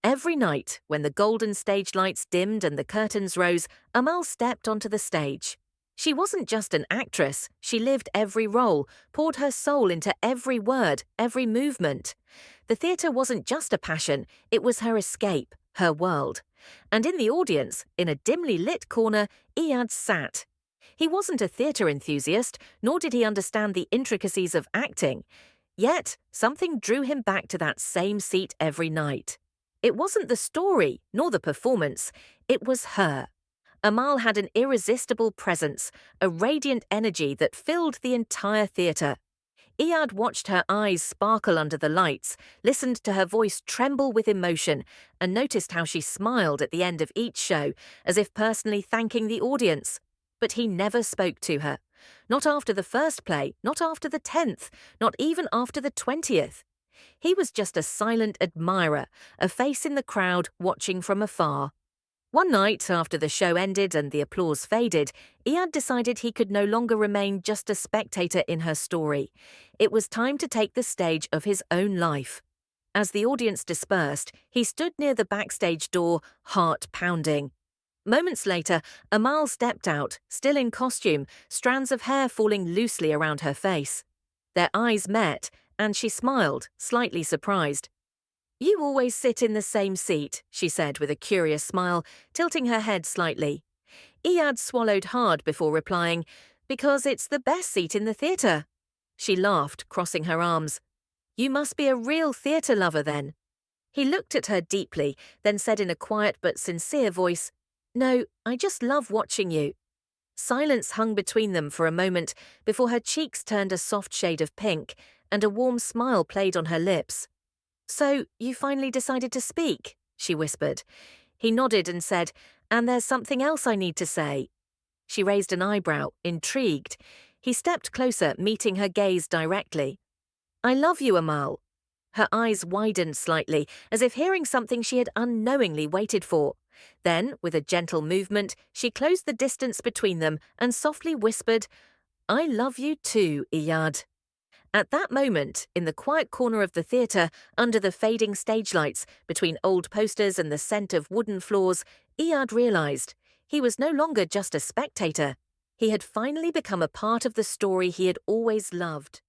Every night, when the golden stage lights dimmed and the curtains rose, Amal stepped onto the stage. She wasn't just an actress, she lived every role, poured her soul into every word, every movement. The theatre wasn't just a passion, it was her escape, her world. And in the audience, in a dimly lit corner, Iyad sat. He wasn't a theatre enthusiast, nor did he understand the intricacies of acting. Yet, something drew him back to that same seat every night. It wasn't the story, nor the performance, it was her. Amal had an irresistible presence, a radiant energy that filled the entire theatre. Iyad watched her eyes sparkle under the lights, listened to her voice tremble with emotion, and noticed how she smiled at the end of each show, as if personally thanking the audience. But he never spoke to her. Not after the first play, not after the 10th, not even after the 20th. He was just a silent admirer, a face in the crowd watching from afar. One night, after the show ended and the applause faded, Iyad decided he could no longer remain just a spectator in her story. It was time to take the stage of his own life. As the audience dispersed, he stood near the backstage door, heart pounding. Moments later, Amal stepped out, still in costume, strands of hair falling loosely around her face. Their eyes met, and she smiled, slightly surprised. "You always sit in the same seat," she said with a curious smile, tilting her head slightly. Iyad swallowed hard before replying, "Because it's the best seat in the theatre." She laughed, crossing her arms. "You must be a real theatre lover then." He looked at her deeply, then said in a quiet but sincere voice, "No, I just love watching you." Silence hung between them for a moment before her cheeks turned a soft shade of pink, and a warm smile played on her lips. "So, you finally decided to speak?" she whispered. He nodded and said, "And there's something else I need to say." She raised an eyebrow, intrigued. He stepped closer, meeting her gaze directly. "I love you, Amal." Her eyes widened slightly, as if hearing something she had unknowingly waited for. Then, with a gentle movement, she closed the distance between them and softly whispered, "I love you too, Iyad." At that moment, in the quiet corner of the theatre, under the fading stage lights, between old posters and the scent of wooden floors, Iyad realized he was no longer just a spectator. He had finally become a part of the story he had always loved.